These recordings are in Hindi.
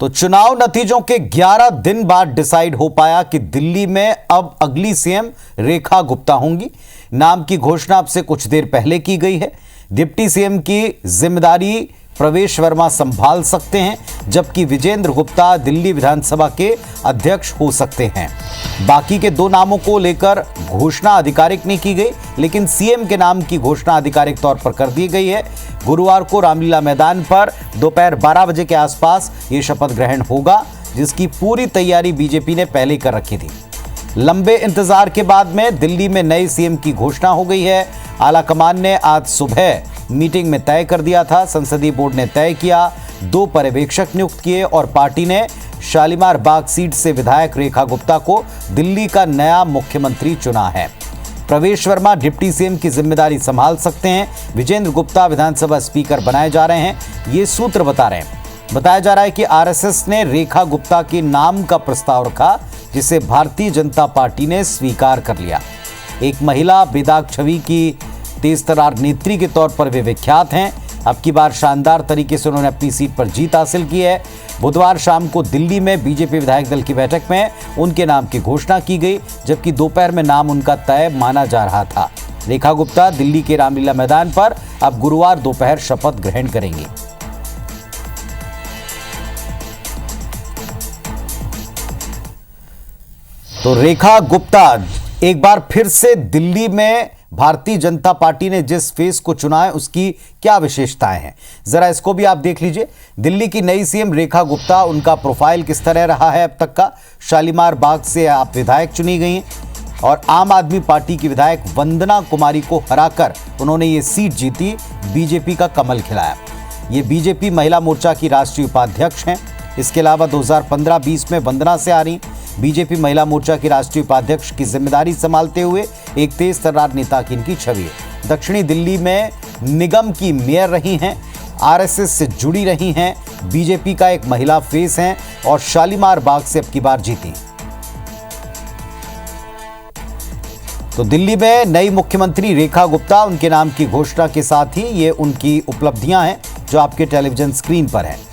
तो चुनाव नतीजों के 11 दिन बाद डिसाइड हो पाया कि दिल्ली में अब अगली सीएम रेखा गुप्ता होंगी। नाम की घोषणा अब से कुछ देर पहले की गई है। डिप्टी सीएम की जिम्मेदारी प्रवेश वर्मा संभाल सकते हैं, जबकि विजेंद्र गुप्ता दिल्ली विधानसभा के अध्यक्ष हो सकते हैं। बाकी के दो नामों को लेकर घोषणा आधिकारिक नहीं की गई, लेकिन सीएम के नाम की घोषणा आधिकारिक तौर पर कर दी गई है। गुरुवार को रामलीला मैदान पर दोपहर 12 बजे के आसपास ये शपथ ग्रहण होगा, जिसकी पूरी तैयारी बीजेपी ने पहले ही कर रखी थी। लंबे इंतजार के बाद में दिल्ली में नए सीएम की घोषणा हो गई है। आलाकमान ने आज सुबह मीटिंग में तय कर दिया था। संसदीय बोर्ड ने तय किया, 2 पर्यवेक्षक नियुक्त किए और पार्टी ने शालीमार बाग सीट से विधायक रेखा गुप्ता को दिल्ली का नया मुख्यमंत्री चुना है। प्रवेश वर्मा डिप्टी सीएम की जिम्मेदारी संभाल सकते हैं। विजेंद्र गुप्ता विधानसभा स्पीकर बनाए जा रहे हैं, ये सूत्र बता रहे हैं। बताया जा रहा है कि आरएसएस ने रेखा गुप्ता के नाम का प्रस्ताव रखा, जिसे भारतीय जनता पार्टी ने स्वीकार कर लिया। एक महिला बेदाग छवि की तेज तर्रार नेत्री के तौर पर वे विख्यात हैं। अब की बार शानदार तरीके से उन्होंने अपनी सीट पर जीत हासिल की है। बुधवार शाम को दिल्ली में बीजेपी विधायक दल की बैठक में उनके नाम की घोषणा की गई, जबकि दोपहर में नाम उनका तय माना जा रहा था। रेखा गुप्ता दिल्ली के रामलीला मैदान पर अब गुरुवार दोपहर शपथ ग्रहण करेंगी। तो रेखा गुप्ता एक बार फिर से दिल्ली में भारतीय जनता पार्टी ने जिस फेस को चुना है, उसकी क्या विशेषताएं हैं, जरा इसको भी आप देख लीजिए। दिल्ली की नई सीएम रेखा गुप्ता, उनका प्रोफाइल किस तरह रहा है अब तक का। शालीमार बाग से आप विधायक चुनी गई हैं और आम आदमी पार्टी की विधायक वंदना कुमारी को हराकर उन्होंने ये सीट जीती, बीजेपी का कमल खिलाया। ये बीजेपी महिला मोर्चा की राष्ट्रीय उपाध्यक्ष हैं। इसके अलावा 2015-20 में वंदना से आ रही बीजेपी महिला मोर्चा की राष्ट्रीय उपाध्यक्ष की जिम्मेदारी संभालते हुए एक तेज तर्रार नेता की इनकी छवि है। दक्षिणी दिल्ली में निगम की मेयर रही हैं, आरएसएस से जुड़ी रही हैं, बीजेपी का एक महिला फेस हैं और शालीमार बाग से अब की बार जीती। तो दिल्ली में नई मुख्यमंत्री रेखा गुप्ता, उनके नाम की घोषणा के साथ ही ये उनकी उपलब्धियां हैं जो आपके टेलीविजन स्क्रीन पर हैं।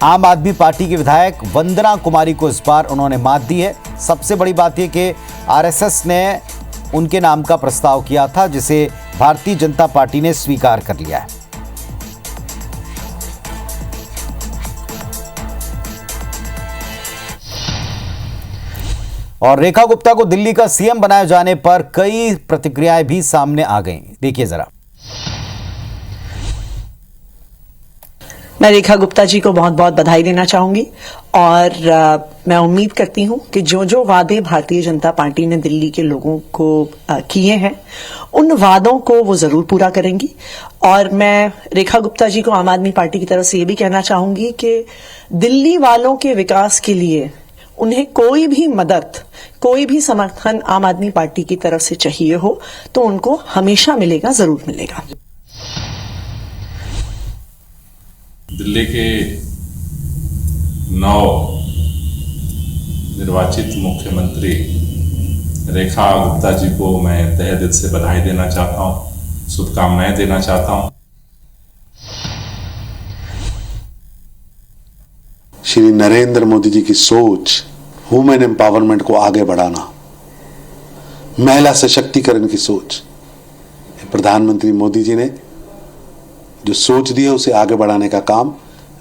आम आदमी पार्टी के विधायक वंदना कुमारी को इस बार उन्होंने मात दी है। सबसे बड़ी बात यह कि आरएसएस ने उनके नाम का प्रस्ताव किया था, जिसे भारतीय जनता पार्टी ने स्वीकार कर लिया है। और रेखा गुप्ता को दिल्ली का सीएम बनाए जाने पर कई प्रतिक्रियाएं भी सामने आ गई। देखिए जरा। मैं रेखा गुप्ता जी को बहुत बहुत बधाई देना चाहूंगी और मैं उम्मीद करती हूं कि जो जो वादे भारतीय जनता पार्टी ने दिल्ली के लोगों को किए हैं, उन वादों को वो जरूर पूरा करेंगी। और मैं रेखा गुप्ता जी को आम आदमी पार्टी की तरफ से ये भी कहना चाहूंगी कि दिल्ली वालों के विकास के लिए उन्हें कोई भी मदद, कोई भी समर्थन आम आदमी पार्टी की तरफ से चाहिए हो तो उनको हमेशा मिलेगा, जरूर मिलेगा। दिल्ली के 9 निर्वाचित मुख्यमंत्री रेखा गुप्ता जी को मैं तहे दिल से बधाई देना चाहता हूं, शुभकामनाएं देना चाहता हूं। श्री नरेंद्र मोदी जी की सोच, वुमेन एम्पावरमेंट को आगे बढ़ाना, महिला सशक्तिकरण की सोच, प्रधानमंत्री मोदी जी ने जो सोच दी है उसे आगे बढ़ाने का काम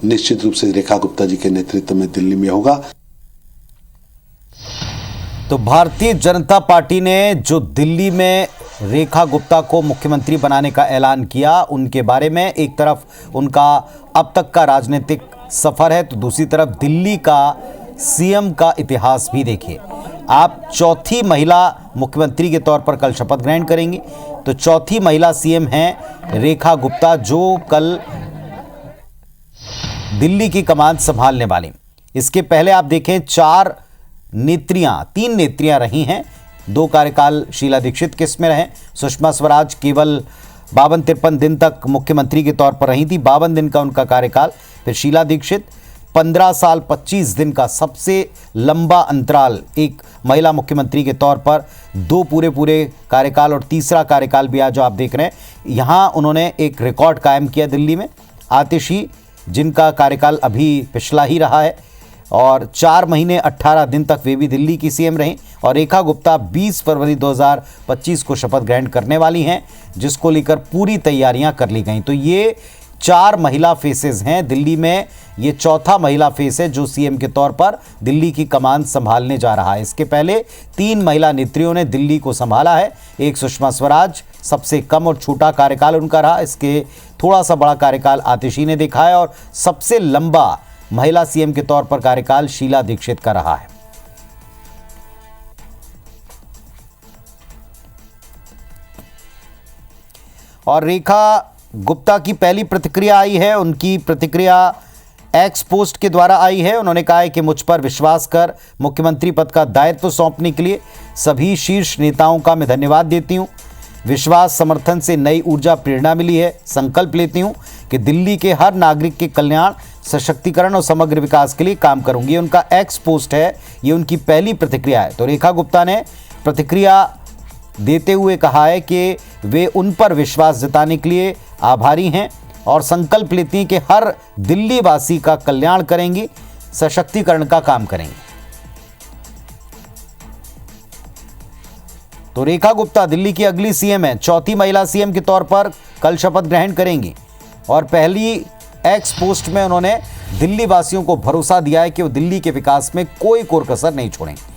निश्चित रूप से रेखा गुप्ता जी के नेतृत्व में दिल्ली में होगा। तो भारतीय जनता पार्टी ने जो दिल्ली में रेखा गुप्ता को मुख्यमंत्री बनाने का ऐलान किया, उनके बारे में एक तरफ उनका अब तक का राजनीतिक सफर है, तो दूसरी तरफ दिल्ली का सीएम का इतिहास भी देखिए। आप चौथी महिला मुख्यमंत्री के तौर पर कल शपथ ग्रहण करेंगी। तो चौथी महिला सीएम हैं रेखा गुप्ता, जो कल दिल्ली की कमान संभालने वाली। इसके पहले आप देखें 3 नेत्रियां रही हैं। 2 कार्यकाल शीला दीक्षित के इसमें रहे। सुषमा स्वराज केवल 52-53 दिन तक मुख्यमंत्री के तौर पर रही थी, 52 दिन का उनका कार्यकाल। फिर शीला दीक्षित 15 साल 25 दिन का सबसे लंबा अंतराल एक महिला मुख्यमंत्री के तौर पर, 2 पूरे कार्यकाल और तीसरा कार्यकाल भी आज जो आप देख रहे हैं। यहाँ उन्होंने एक रिकॉर्ड कायम किया दिल्ली में। आतिशी जिनका कार्यकाल अभी पिछला ही रहा है और 4 महीने 18 दिन तक वे भी दिल्ली की सीएम रहीं। और रेखा गुप्ता 20 फरवरी 2025 को शपथ ग्रहण करने वाली हैं, जिसको लेकर पूरी तैयारियां कर ली गई। तो ये 4 महिला फेसेस हैं दिल्ली में, ये चौथा महिला फेस है जो सीएम के तौर पर दिल्ली की कमान संभालने जा रहा है। इसके पहले 3 महिला नेत्रियों ने दिल्ली को संभाला है। एक सुषमा स्वराज, सबसे कम और छोटा कार्यकाल उनका रहा। इसके थोड़ा सा बड़ा कार्यकाल आतिशी ने देखा है और सबसे लंबा महिला सीएम के तौर पर कार्यकाल शीला दीक्षित का रहा है। और रेखा गुप्ता की पहली प्रतिक्रिया आई है, उनकी प्रतिक्रिया एक्स पोस्ट के द्वारा आई है। उन्होंने कहा है कि मुझ पर विश्वास कर मुख्यमंत्री पद का दायित्व सौंपने के लिए सभी शीर्ष नेताओं का मैं धन्यवाद देती हूं। विश्वास समर्थन से नई ऊर्जा प्रेरणा मिली है। संकल्प लेती हूं कि दिल्ली के हर नागरिक के कल्याण, सशक्तिकरण और समग्र विकास के लिए काम करूंगी। उनका एक्स पोस्ट है, ये उनकी पहली प्रतिक्रिया है। तो रेखा गुप्ता ने प्रतिक्रिया देते हुए कहा है कि वे उन पर विश्वास जताने के लिए आभारी हैं और संकल्प लेती हैं कि हर दिल्ली वासी का कल्याण करेंगी, सशक्तिकरण का काम करेंगी। तो रेखा गुप्ता दिल्ली की अगली सीएम है, चौथी महिला सीएम के तौर पर कल शपथ ग्रहण करेंगी। और पहली एक्स पोस्ट में उन्होंने दिल्ली वासियों को भरोसा दिया है कि वो दिल्ली के विकास में कोई कोर कसर नहीं छोड़ेंगे।